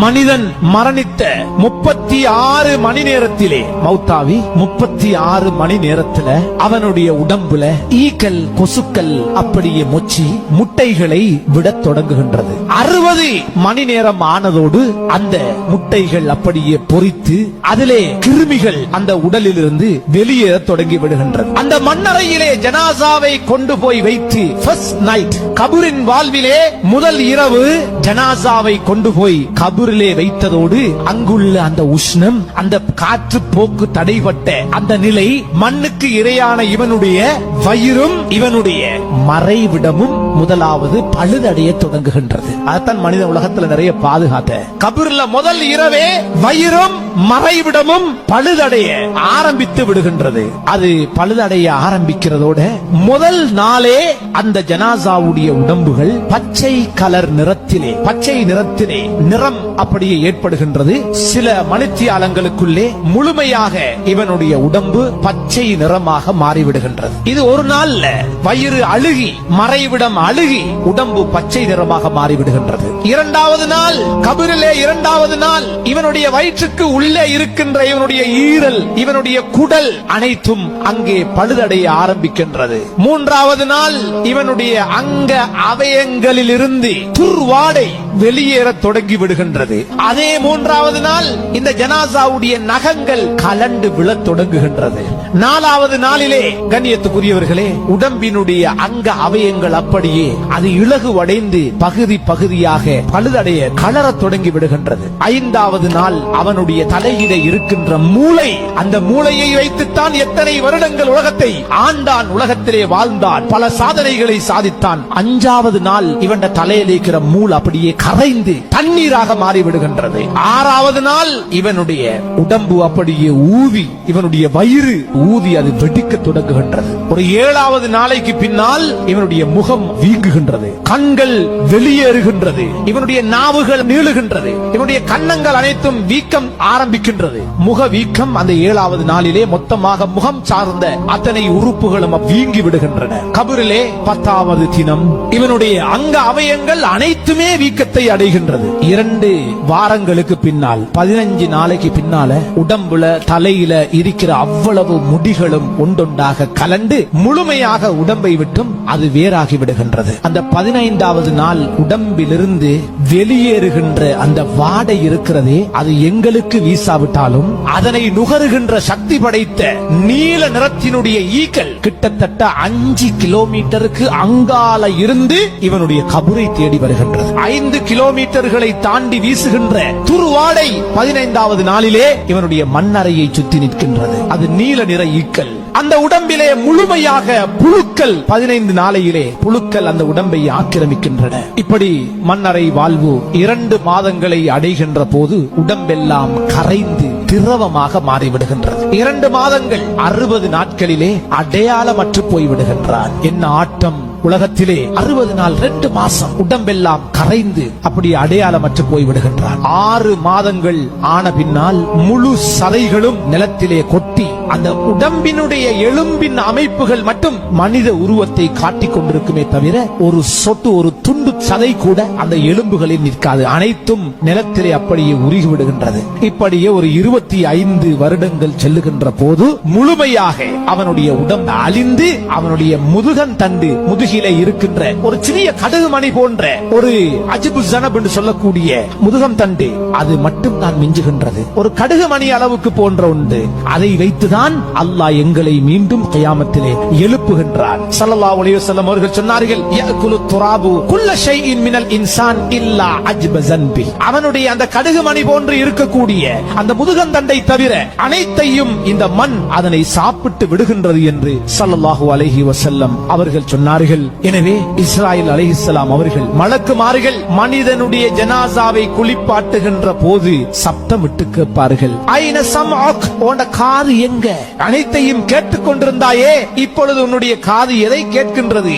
மனிதன் மரணித்த 36 மணி நேரத்திலே மௌத்தாவி 36 மணி நேரத்துல அவனுடைய உடம்புல ஈக்கள் கொசுக்கள் அப்படியே மொச்சி முட்டைகளை விடத் தொடங்குகின்றது. 60 மணி நேரம் ஆனதோடு அந்த முட்டைகள் அப்படியே பொரித்து அதிலே கிருமிகள் அந்த உடலிலிருந்து வெளியேற தொடங்கி விடுகின்றது. அந்த மண்ணறையிலே ஜனாசாவை கொண்டு போய் வைத்து ஃபர்ஸ்ட் நைட் கபரின் வாழ்விலே முதல் இரவு ஜனாசாவை கொண்டு போய் கபரிலே வைத்ததோடு அங்குள்ள அந்த உஷ்ணம், அந்த காற்று போக்கு தடைபட்ட அந்த நிலை, மண்ணுக்கு இரையான இவனுடைய வயிறும் இவனுடைய மறைவிடமும் முதலாவது பழுதடைய தொடங்குகின்றது. அதான் மனித உலகத்தில் நிறைய பாதுகாத்த கபர்ல முதல் இரவே வயிறும் மறைவிடமும் பழுதடைய ஆரம்பித்து விடுகின்றது. அது பழுதடைய ஆரம்பிக்கிறதோட முதல் நாளே அந்த ஜனாசாவுடைய உடம்புகள் பச்சை கலர் நிறத்திலே, பச்சை நிறத்திலே நிறம் அப்படியே ஏற்படுகின்றது. சில மணித்தியாலங்களுக்குள்ளே முழுமையாக இவனுடைய உடம்பு பச்சை நிறமாக மாறிவிடுகின்றது. இது ஒரு நாள்ல வயிறு அழுகி மறைவிடம் அழுகி உடம்பு பச்சை நிறமாக மாறிவிடுகின்றது. இரண்டாவது நாள் கபரிலே, இரண்டாவது நாள் இவனுடைய வயிற்றுக்கு உள்ளே இருக்கின்ற இவனுடைய ஈரல், இவனுடைய குடல் அனைத்தும் அங்கே பழுதடைய ஆரம்பிக்கின்றது. மூன்றாவது நாள் இவனுடைய அங்க அவயங்களில் இருந்து துர்வாடை வெளியேற தொடங்கி விடுகின்றது. அதே மூன்றாவது நாள் இந்த ஜனாசாவுடைய நகங்கள் கலண்டு விழத் தொடங்குகின்றது. நாலாவது நாளிலே கண்ணியத்துக்குரியவர்களே உடம்பினுடைய அங்க அவயங்கள் அப்படியே அது இலகுவடைந்து பகுதி பகுதியாக பழுதடைய கலரத் தொடங்கி விடுகின்றது. ஐந்தாவது நாள் அவனுடைய தலையிலே இருக்கின்ற மூளை, அந்த மூளையை வைத்துத்தான் எத்தனை வருடங்கள் உலகத்தை ஆண்டான், உலகத்திலே வாழ்ந்தான், பல சாதனைகளை சாதித்தான். அஞ்சாவது நாள் இவன் தலையில் இருக்கிற மூளை அப்படியே கரைந்து தண்ணீராக மாறிவிடுகின்றது. ஆறாவது நாள் இவனுடைய உடம்பு அப்படியே ஊதி, இவனுடைய வயிறு ஊதி அது வெடிக்க தொடங்குகின்றது. ஒரு ஏழாவது நாளைக்கு பின்னால் இவனுடைய முகம் வீங்குகின்றது, கண்கள் வெளியேறுகின்றது, இவனுடைய நாவுகள் நீளுகின்றது, இவனுடைய கன்னங்கள் அனைத்தும் வீக்கம் ஆரம்பிக்கின்றது. முக வீக்கம் அந்த ஏழாவது நாளிலே மொத்தமாக முகம் சார்ந்த அத்தனை உறுப்புகளும் வீங்கி விடுகின்றன. கபரிலே 10வது தினம் இவனுடைய அங்க அவயங்கள் அனைத்துமே வீக்கத்தை அடைகின்றது. 2 வாரங்களுக்கு பின்னால் 15 நாளைக்கு பின்னால உடம்புல தலையில இருக்கிற அவ்வளவு முடிகளும் ஒன்றொன்றாக கலண்டு முழுமையாக உடம்பை விட்டும் அது வேறாகி விடுகின்றது. அந்த 15வது நாள் உடம்பிலிருந்து வெளியேறுகின்ற அந்த வாடை இருக்கிறதே, அது எங்களுக்கு வீசாவிட்டாலும் அதனை நுகருகின்ற சக்தி படைத்த நீல நிறத்தினுடைய ஈக்கள் கிட்டத்தட்ட 5 கிலோமீட்டருக்கு அங்கால இருந்து இவனுடைய கபரை தேடி வருகின்றது. 5 கிலோமீட்டர்களை தாண்டி வீசுகின்ற துர்வாடை 15வது நாளிலே இவனுடைய மண்ணறையை சுற்றி நிற்கின்றது. அது நீல நிற ஈக்கள். அந்த உடம்பிலே முழுமையாக புழுக்கள் 15 நாளையிலே புழுக்கள் அந்த உடம்பை ஆக்கிரமிக்கின்றன. இப்படி மண்ணறை வாழ்வு 2 மாதங்களை அடைகின்ற போது உடம்பெல்லாம் கரைந்து திரவமாக மாறிவிடுகின்றது. 2 மாதங்கள் 60 நாட்களிலே அடையாளமற்று போய்விடுகின்றான். என்ன ஆட்டம்! உலகத்திலே 60 நாள் 2 மாசம் உடம்பெல்லாம் கரைந்து அப்படி அடையாளமற்று போய்விடுகின்றான். 6 மாதங்கள் ஆன பின்னால் முழு சதைகளும் நிலத்திலே கொட்டி அந்த உடம்பினுடைய எலும்பின் அமைப்புகள் மட்டும் மனித உருவத்தை காட்டிக் கொண்டிருக்குமே தவிர ஒரு சொட்டு, ஒரு துண்டு சதை கூட அந்த எலும்புகளில் நிற்காது. அனைத்தும் நிலத்திலே அப்படியே உருகி விடுகின்றது. இப்படியே ஒரு 25 வருடங்கள் செல்லுகின்ற போது முழுமையாக அவனுடைய உடம்பு அழிந்து அவனுடைய முதுகன் தண்டு, முதுகிலே இருக்கின்ற ஒரு சிறிய கடுகு மணி போன்ற ஒரு அஜிபு ஜனப் என்று சொல்லக்கூடிய முதுகம் தண்டு, அது மட்டும் தான் மிஞ்சுகின்றது. ஒரு கடுகு மணி அளவுக்கு போன்ற ஒன்று. அதை வைத்துதான் அல்லாஹ் எங்களை மீண்டும் கியாமத்திலே எழுப்புகின்றான். ஸல்லல்லாஹு அலைஹி வஸல்லம் அவர்கள் சொன்னார்கள், யஅகுலு துராபு குல்ல ஷைஇன் மினல் இன்சான் இல்லா அஜ்ப ஸன்பி. அவனுடைய அந்த கடுகு மணி போன்று இருக்கக்கூடிய அந்த முதுகந்தண்டை தவிர அனைத்தையும் இந்த மண் அதனை சாப்பிட்டு விடுகின்றது என்று ஸல்லல்லாஹு அலைஹி வஸல்லம் அவர்கள் சொன்னார்கள். எனவே இஸ்ராயில் அலைஹிஸ்ஸலாம் அவர்கள் மலக்குமார்கள் மனிதனுடைய ஜனாசாவை குளிப்பாட்டுகின்ற போது சப்தமிட்டு கேட்பார்கள், ஐன சம்அக், உன்னுடைய காது எங்க? அனைத்தையும் கேட்டுக் கொண்டிருந்தாயே, இப்பொழுது உன்னுடைய காது எதை கேட்கின்றது?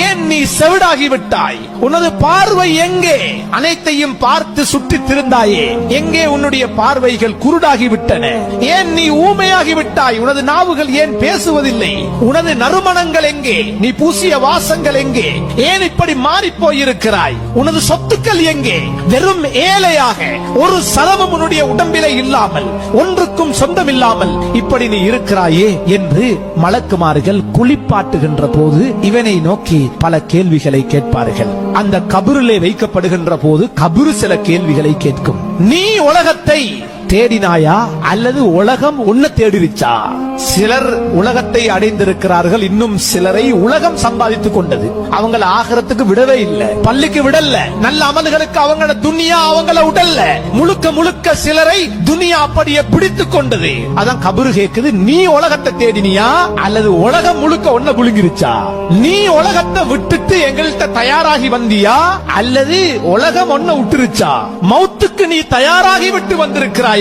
ஏன் நீ செவிடாகி விட்டாய்? உனது பார்வை எங்கே? அனைத்தையும் பார்த்து சுற்றித் திருந்தாயே, எங்கே உன்னுடைய பார்வைகள் குருடாகி விட்டன? ஏன் நீ ஊமையாகி விட்டாய்? உனது நாவுகள் ஏன் பேசுவதில்லை? உனது நறுமணங்கள் எங்கே? நீ பூசிய வாசங்கள் எங்கே? ஏன் இப்படி மாறி போயிருக்கிறாய்? உனது உனது சொத்துக்கள் எங்கே? வெறும் ஏழையாக ஒரு சலமும் உன்னுடைய உடம்பிலே இல்லாமல், ஒன்றுக்கும் சொந்தமில்லாமல் இப்படி நீ இருக்கிறாயே என்று மலக்குமார்கள் குளிப்பாட்டுகின்ற போது இவனை நோக்கி பல கேள்விகளை கேட்பார்கள். அந்த கபரிலே வைக்கப்படுகின்ற போது கபரு சில கேள்விகளை கேட்கும். நீ உலகத்தை தேடினாயா அல்லது உலகம் உன்னை தேடிருச்சா? சிலர் உலகத்தை அடைந்திருக்கிறார்கள், இன்னும் சிலரை உலகம் சம்பாதித்துக் கொண்டது. அவங்கள ஆகரத்துக்கு விடவே இல்லை, பள்ளிக்கு விடல, நல்ல அமல்களுக்கு அவங்கள துனியா அவங்கள உடல்ல. முழுக்க முழுக்க சிலரை துனியா அப்படியே பிடித்துக் கொண்டது. அதான் கபரு கேக்குது, நீ உலகத்தை தேடினியா அல்லது உலகம் முழுக்க ஒன்ன புழுங்கிருச்சா? நீ உலகத்தை விட்டுட்டு எங்கள்கிட்ட தயாராகி வந்தியா அல்லது உலகம் ஒன்ன விட்டுருச்சா? மௌத்துக்கு நீ தயாராகி விட்டு வந்திருக்கிறாய்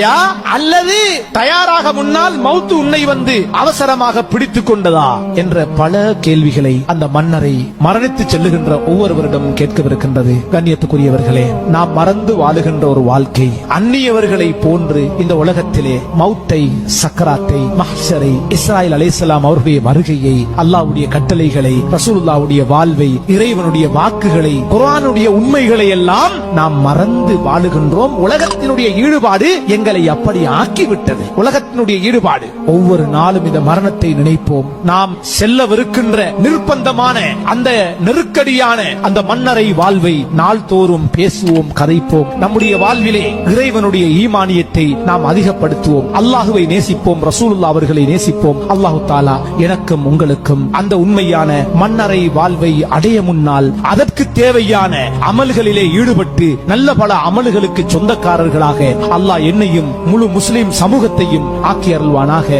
அல்லது தயாராக முன்னால் மௌத்து உன்னை வந்து அவசரமாக பிடித்துக் கொண்டதா என்ற பல கேள்விகளை அந்த மன்னரை மரணித்து செல்லுகின்ற ஒவ்வொருவரிடம் கேட்கவிருக்கின்றது. கண்ணியத்துக்குரியவர்களே, நாம் மறந்து வாழுகின்ற ஒரு வாழ்க்கை அந்நியவர்களை போன்று இந்த உலகத்திலே மௌத்தை, சக்கராத்தை, மஹ்ஷரை, இஸ்ராயில் அலைஹிஸ்ஸலாம் அவருடைய வருகையை, அல்லாஹ்வுடைய கட்டளைகளை, ரசூலுல்லாஹ்வுடைய வாழ்வை, இறைவனுடைய வாக்குகளை, குர்ஆனுடைய உண்மைகளை எல்லாம் நாம் மறந்து வாழுகின்றோம். உலகத்தினுடைய ஈடுபாடு எங்களை அப்படி ஆக்கிவிட்டது. உலகத்தினுடைய ஈடுபாடு. ஒவ்வொரு நாளும் இந்த மரணத்தை நினைப்போம். நாம் செல்லவிருக்கின்ற நிர்பந்தமான அந்த நெருக்கடியான அந்த மன்னரை வாழ்வை நாள்தோறும் பேசுவோம், கதைப்போம். நம்முடைய வாழ்விலே இறைவனுடைய ஈமானியத்தை நாம் அதிகப்படுத்துவோம். அல்லாஹுவை நேசிப்போம், ரசூலுல்லாஹ் அவர்களை நேசிப்போம். அல்லாஹு தஆலா எனக்கும் உங்களுக்கும் அந்த உண்மையான மன்னரை வாழ்வை அடைய முன்னால் அதற்கு தேவையான அமல்களிலே ஈடுபட்டு நல்ல பல அமல்களுக்கு சொந்தக்காரர்களாக அல்லாஹ் என்னையும் முழு முஸ்லிம் சமூகத்தையும் ஆக்கி அருள்வானாக.